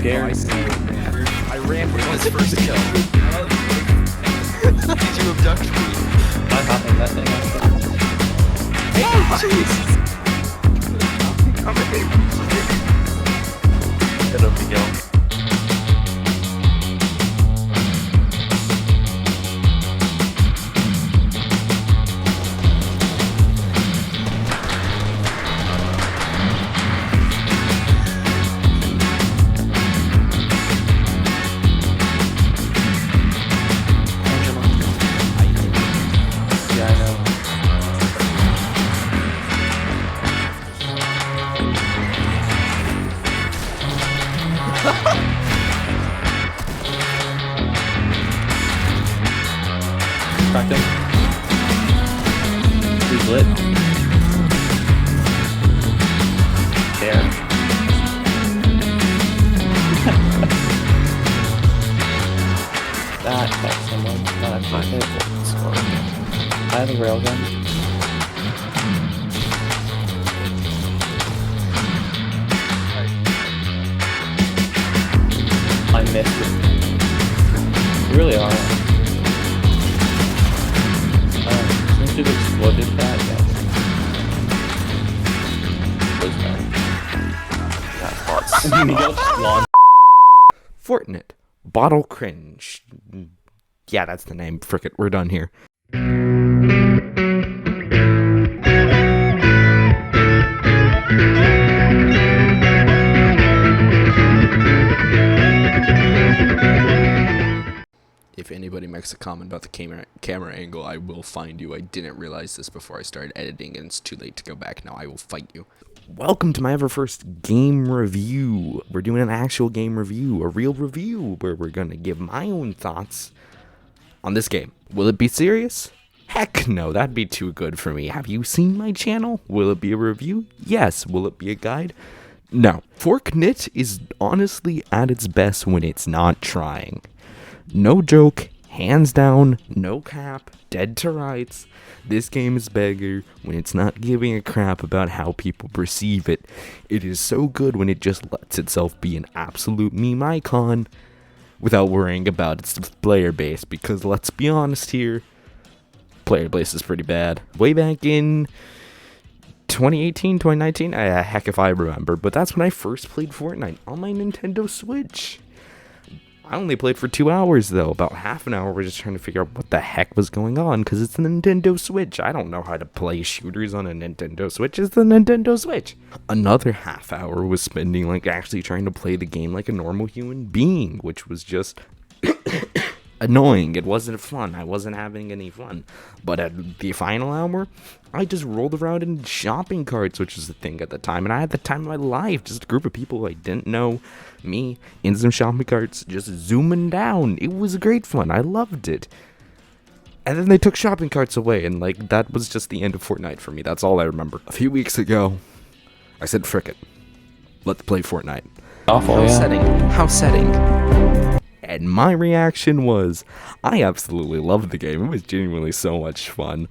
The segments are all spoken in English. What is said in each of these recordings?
scared. I ran for his first kill. Did you abduct me? I hop in that thing. Oh, jeez! Get up, Miguel. Yeah, I know. Cracked him. He's lit. There. That got someone. Not actually hit. I have a railgun. I missed it. You really are. Seems to have exploded that, yes. Was that? Miguel just launched. Fortnite Battle Cringe. Yeah, that's the name. Frick it, we're done here. If anybody makes a comment about the camera angle, I will find you. I didn't realize this before I started editing, and it's too late to go back now. I will fight you. Welcome to my ever first game review. We're doing an actual game review, a real review, where we're going to give my own thoughts on this game. Will it be serious? Heck no, that'd be too good for me. Have you seen my channel? Will it be a review? Yes. Will it be a guide? No. Fortnite is honestly at its best when it's not trying. No joke, hands down, no cap, dead to rights. This game is beggar when it's not giving a crap about how people perceive it. It is so good when it just lets itself be an absolute meme icon without worrying about its player base, because let's be honest here, player base is pretty bad. Way back in 2018, 2019, heck if I remember, but that's when I first played Fortnite on my Nintendo Switch. I only played for 2 hours though. About half an hour we're just trying to figure out what the heck was going on, because it's the Nintendo Switch. I don't know how to play shooters on a Nintendo Switch. It's the Nintendo Switch. Another half hour was spending like actually trying to play the game like a normal human being, which was just annoying. It wasn't fun. I wasn't having any fun. But at the final hour, I just rolled around in shopping carts, which was the thing at the time, and I had the time of my life. Just a group of people I didn't know, me, in some shopping carts, just zooming down. It was great fun. I loved it. And then they took shopping carts away, and like that was just the end of Fortnite for me. That's all I remember. A few weeks ago, I said, frick it. Let's play Fortnite. Awful, yeah. How setting. And my reaction was, I absolutely loved the game. It was genuinely so much fun.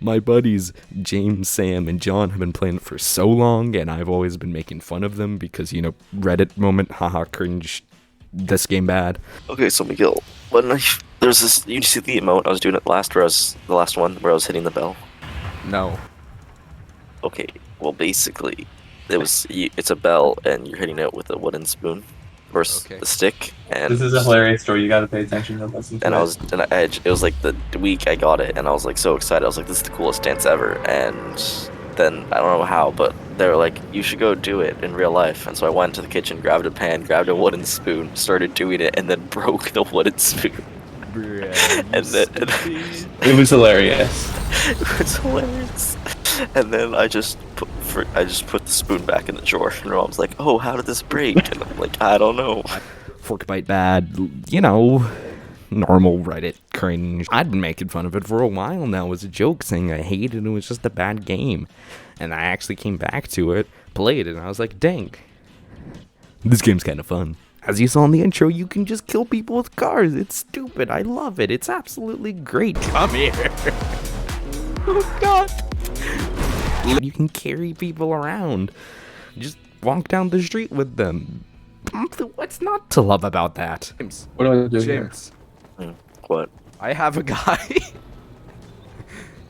My buddies, James, Sam, and John have been playing it for so long, and I've always been making fun of them because, you know, Reddit moment, haha, cringe, this game bad. Okay, so Miguel, there's this, you see the emote I was doing it last, the last one where I was hitting the bell? No. Okay, well basically, it's a bell and you're hitting it with a wooden spoon. Versus the stick, and this is a hilarious story. You gotta pay attention to listen to it was like the week I got it, and I was like so excited. I was like, this is the coolest dance ever. And then I don't know how, but they were like, you should go do it in real life. And so I went to the kitchen, grabbed a pan, grabbed a wooden spoon, started doing it, and then broke the wooden spoon. And then it was hilarious. It was hilarious. And then I just put the spoon back in the drawer, and Mom's like, "Oh, how did this break?" And I'm like, "I don't know." Fortnite bad, you know, normal Reddit cringe. I'd been making fun of it for a while now as a joke, saying I hated it. It was just a bad game, and I actually came back to it, played it, and I was like, "Dang, this game's kind of fun." As you saw in the intro, you can just kill people with cars. It's stupid. I love it. It's absolutely great. Come here. Oh, God. You can carry people around. Just walk down the street with them. What's not to love about that? James. What do I do here? James. What? I have a guy.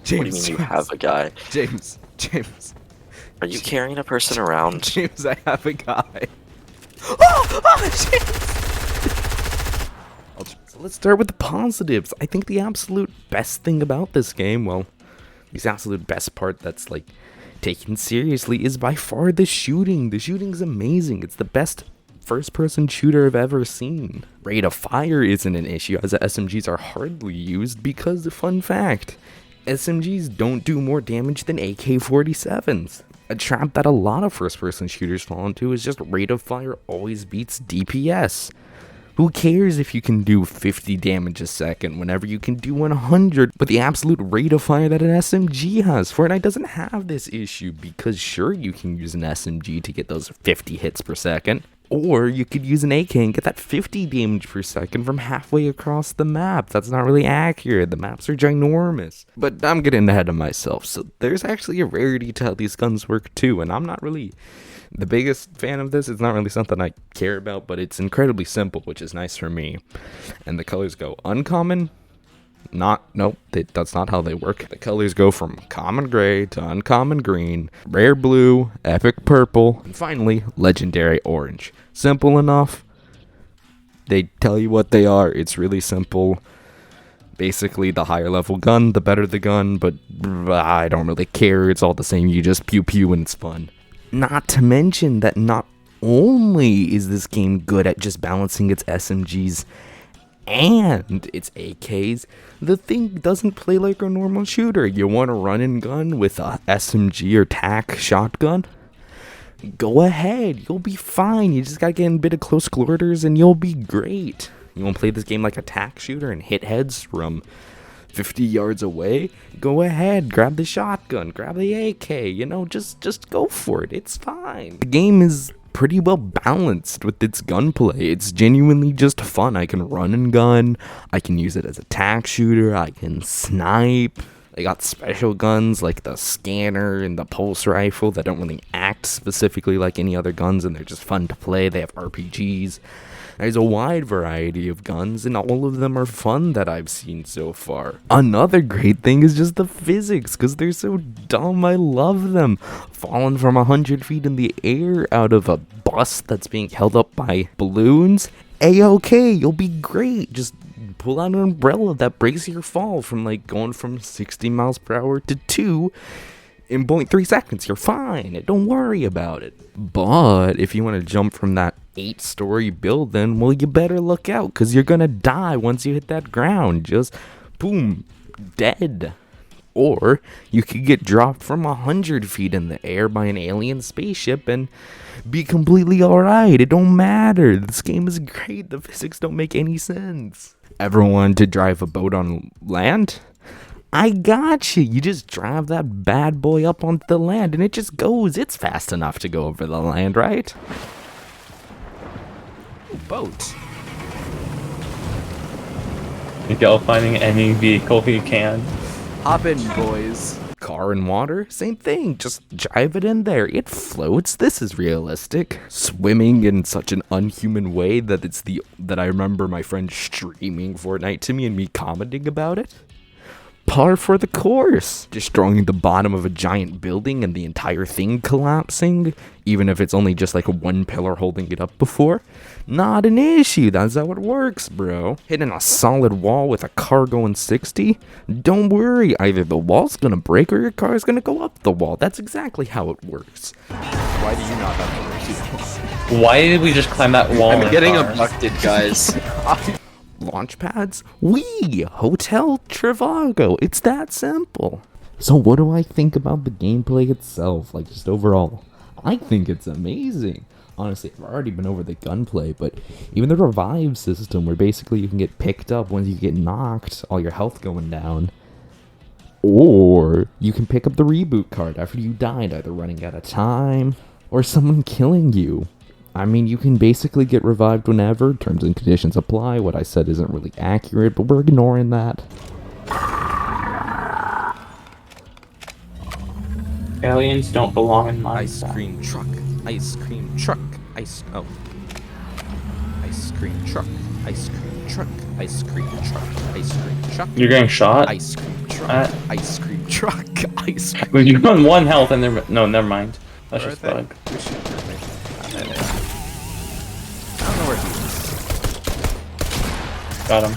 James. What do you mean you have a guy? James. Are you carrying a person around? James, I have a guy. Oh, James. So let's start with the positives. I think the absolute best thing about this game, well, the absolute best part that's like taken seriously is by far the shooting. The shooting's amazing. It's the best first-person shooter I've ever seen. Rate of fire isn't an issue, as the SMGs are hardly used because, fun fact, SMGs don't do more damage than AK-47s. A trap that a lot of first-person shooters fall into is just rate of fire always beats DPS. Who cares if you can do 50 damage a second whenever you can do 100 with the absolute rate of fire that an SMG has? Fortnite doesn't have this issue because sure, you can use an SMG to get those 50 hits per second, or you could use an AK and get that 50 damage per second from halfway across the map. That's not really accurate. The maps are ginormous. But I'm getting ahead of myself, so there's actually a rarity to how these guns work too, and I'm not really the biggest fan of this. It's not really something I care about, but it's incredibly simple, which is nice for me. And the colors go uncommon, that's not how they work. The colors go from common gray to uncommon green, rare blue, epic purple, and finally, legendary orange. Simple enough. They tell you what they are. It's really simple. Basically, the higher level gun, the better the gun, but I don't really care. It's all the same. You just pew pew and it's fun. Not to mention that not only is this game good at just balancing its SMGs and its AKs, the thing doesn't play like a normal shooter. You want to run and gun with a SMG or TAC shotgun? Go ahead, you'll be fine. You just gotta get in a bit of close quarters and you'll be great. You want to play this game like a TAC shooter and hit heads from 50 yards away? Go ahead, grab the shotgun, grab the AK, just go for it. It's fine. The game is pretty well balanced with its gunplay. It's genuinely just fun. I can run and gun, I can use it as a TAC shooter, I can snipe. They got special guns like the scanner and the pulse rifle that don't really act specifically like any other guns, and they're just fun to play. They have RPGs. There's a wide variety of guns, and all of them are fun that I've seen so far. Another great thing is just the physics, because they're so dumb. I love them. Falling from 100 feet in the air out of a bus that's being held up by balloons. A-okay, you'll be great. Just pull out an umbrella that breaks your fall from going from 60 miles per hour to 2 in 0.3 seconds. You're fine. Don't worry about it. But if you want to jump from that 8-story building, well, you better look out, because you're gonna die once you hit that ground. Just boom, dead. Or you could get dropped from 100 feet in the air by an alien spaceship and be completely alright. It don't matter. This game is great. The physics don't make any sense. Ever wanted to drive a boat on land? I got you. You just drive that bad boy up onto the land and it just goes. It's fast enough to go over the land, right? Boat. You go finding any vehicle you can. Hop in, boys. Car and water, same thing. Just drive it in there. It floats. This is realistic. Swimming in such an unhuman way that I remember my friend streaming Fortnite to me and me commenting about it. Par for the course. Destroying the bottom of a giant building and the entire thing collapsing, even if it's only just one pillar holding it up before. Not an issue. That's how it works, bro. Hitting a solid wall with a car going 60? Don't worry. Either the wall's gonna break or your car's gonna go up the wall. That's exactly how it works. Why do you not have the Why did we just climb that wall? I'm getting abducted, guys. Launch pads? Hotel Trivago. It's that simple. So what do I think about the gameplay itself? Just overall. I think it's amazing. Honestly, I've already been over the gunplay, but even the revive system where basically you can get picked up once you get knocked, all your health going down. Or you can pick up the reboot card after you died, either running out of time or someone killing you. I mean, you can basically get revived whenever. Terms and conditions apply. What I said isn't really accurate, but we're ignoring that. Aliens don't belong in my Ice cream truck. Ice cream truck. Oh. cream truck, ice cream truck, ice cream truck, ice cream truck. You're getting shot? Ice cream truck, ice cream truck, ice cream. Well, you're on 1 health and they're... No, never mind. That's Where just are they? bug. Who's shooting at me? Ah, there they are. I don't know where he is. Got him.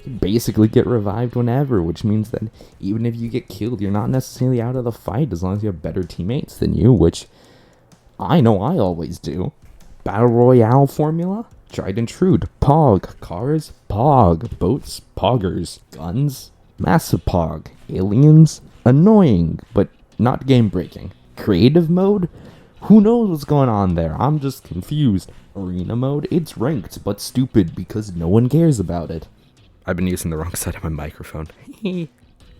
You basically get revived whenever, which means that even if you get killed, you're not necessarily out of the fight as long as you have better teammates than you, which I know I always do. Battle Royale formula? Tried and true. Pog. Cars? Pog. Boats? Poggers. Guns? Massive Pog. Aliens? Annoying, but not game-breaking. Creative mode? Who knows what's going on there? I'm just confused. Arena mode? It's ranked, but stupid because no one cares about it. I've been using the wrong side of my microphone.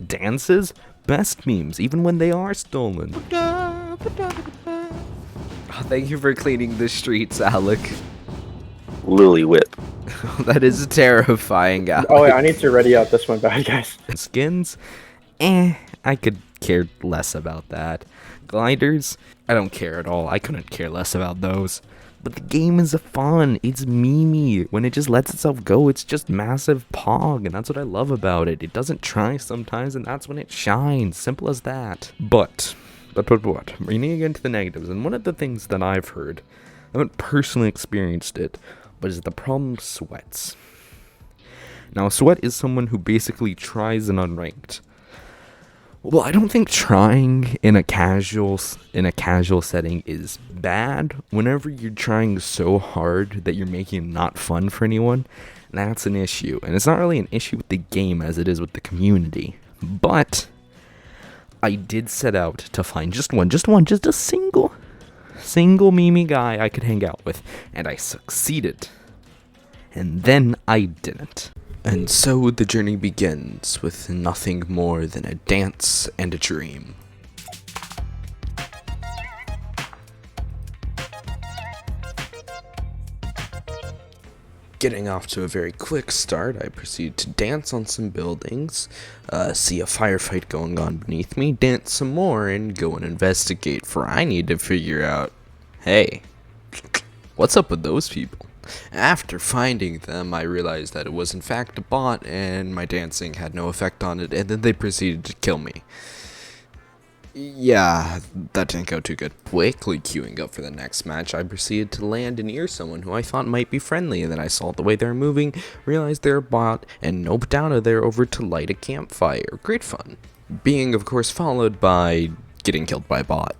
Dances? Best memes, even when they are stolen. Oh, thank you for cleaning the streets, Alec. Lily whip. That is terrifying, Alec. Oh, yeah, I need to ready out this one bad, guys. Skins? I could care less about that. Gliders? I don't care at all. I couldn't care less about those. But the game is fun. It's memey. When it just lets itself go, it's just massive pog, and that's what I love about it. It doesn't try sometimes, and that's when it shines. Simple as that. But what? We need to get into the negatives, and one of the things that I've heard, I haven't personally experienced it, but is the problem sweats. Now, sweat is someone who basically tries an unranked. Well, I don't think trying in a casual setting is bad. Whenever you're trying so hard that you're making it not fun for anyone, that's an issue. And it's not really an issue with the game as it is with the community. But I did set out to find just a single meme guy I could hang out with, and I succeeded. And then I didn't. And so the journey begins with nothing more than a dance and a dream. Getting off to a very quick start, I proceed to dance on some buildings, see a firefight going on beneath me, dance some more, and go and investigate, for I need to figure out, hey, what's up with those people? After finding them, I realized that it was in fact a bot, and my dancing had no effect on it, and then they proceeded to kill me. Yeah, that didn't go too good. Quickly queuing up for the next match, I proceeded to land near someone who I thought might be friendly, and then I saw the way they were moving, realized they're a bot, and noped out of there over to light a campfire. Great fun. Being, of course, followed by getting killed by a bot.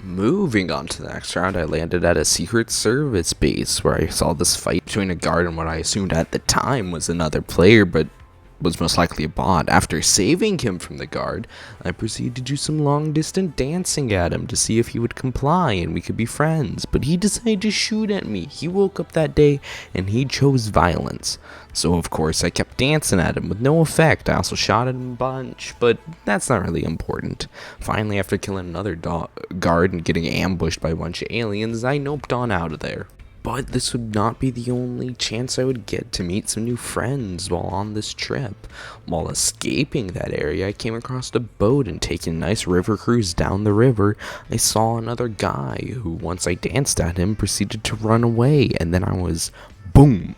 Moving on to the next round, I landed at a Secret Service base where I saw this fight between a guard and what I assumed at the time was another player, but was most likely a bot. After saving him from the guard, I proceeded to do some long-distance dancing at him to see if he would comply and we could be friends, but he decided to shoot at me. He woke up that day and he chose violence. So of course I kept dancing at him with no effect. I also shot at him a bunch, but that's not really important. Finally, after killing another guard and getting ambushed by a bunch of aliens, I noped on out of there. But this would not be the only chance I would get to meet some new friends while on this trip. While escaping that area, I came across a boat, and taking a nice river cruise down the river, I saw another guy who, once I danced at him, proceeded to run away, and then I was, boom!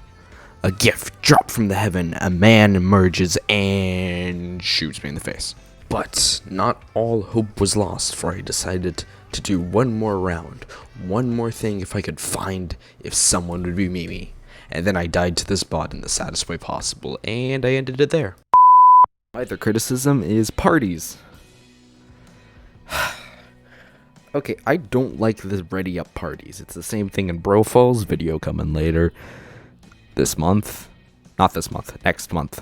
A gift dropped from the heaven, a man emerges and shoots me in the face. But not all hope was lost, for I decided to do one more round, one more thing if I could find if someone would be me. And then I died to this bot in the saddest way possible, and I ended it there. My other criticism is parties. Okay, I don't like the ready up parties. It's the same thing in Brofall's video coming later. This month. Not this month, next month.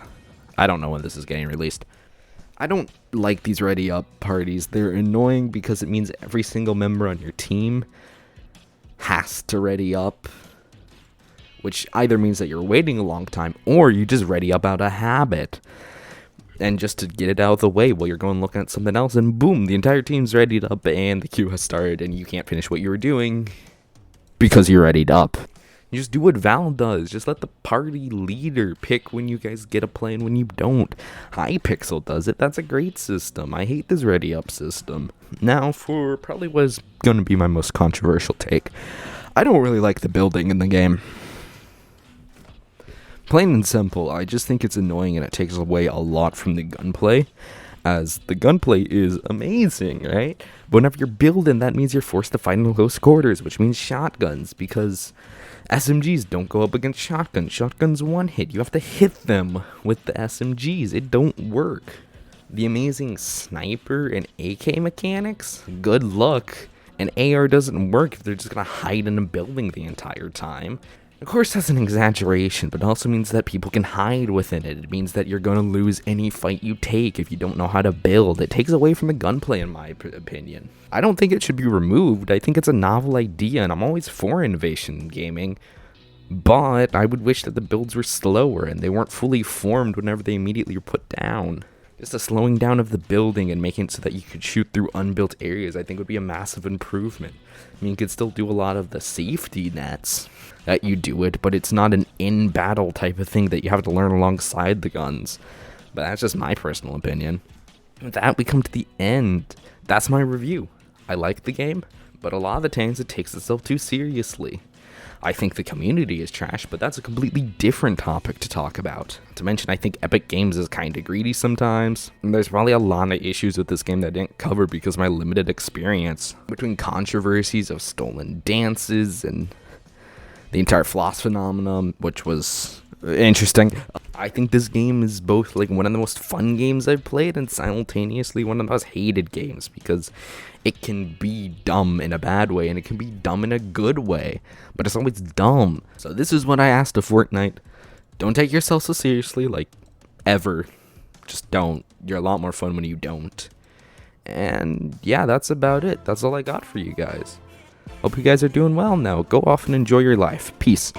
I don't know when this is getting released. I don't like these ready up parties. They're annoying because it means every single member on your team has to ready up, which either means that you're waiting a long time or you just ready up out of habit. And just to get it out of the way while you're going looking at something else, and boom, the entire team's readied up and the queue has started and you can't finish what you were doing because you're readied up. You just do what Val does. Just let the party leader pick when you guys get a play and when you don't. Hypixel does it. That's a great system. I hate this ready up system. Now for probably what is going to be my most controversial take. I don't really like the building in the game. Plain and simple, I just think it's annoying and it takes away a lot from the gunplay, as the gunplay is amazing, right? But whenever you're building, that means you're forced to fight in close quarters, which means shotguns, because SMGs don't go up against shotguns. Shotguns one hit. You have to hit them with the SMGs. It don't work. The amazing sniper and AK mechanics? Good luck. An AR doesn't work if they're just gonna hide in a building the entire time. Of course, that's an exaggeration, but it also means that people can hide within it. It means that you're going to lose any fight you take if you don't know how to build. It takes away from the gunplay, in my opinion. I don't think it should be removed. I think it's a novel idea, and I'm always for innovation in gaming. But I would wish that the builds were slower and they weren't fully formed whenever they immediately were put down. Just a slowing down of the building and making it so that you could shoot through unbuilt areas, I think would be a massive improvement. I mean, you could still do a lot of the safety nets that you do it, but it's not an in-battle type of thing that you have to learn alongside the guns. But that's just my personal opinion. With that, we come to the end. That's my review. I like the game, but a lot of the times it takes itself too seriously. I think the community is trash, but that's a completely different topic to talk about. To mention, I think Epic Games is kinda greedy sometimes. And there's probably a lot of issues with this game that I didn't cover because of my limited experience. Between controversies of stolen dances and the entire floss phenomenon, which was interesting. I think this game is both like one of the most fun games I've played and simultaneously one of the most hated games because it can be dumb in a bad way and it can be dumb in a good way, but it's always dumb. So this is what I asked of Fortnite. Don't take yourself so seriously, like, ever. Just don't. You're a lot more fun when you don't. And yeah, that's about it. That's all I got for you guys. Hope you guys are doing well now. Go off and enjoy your life. Peace.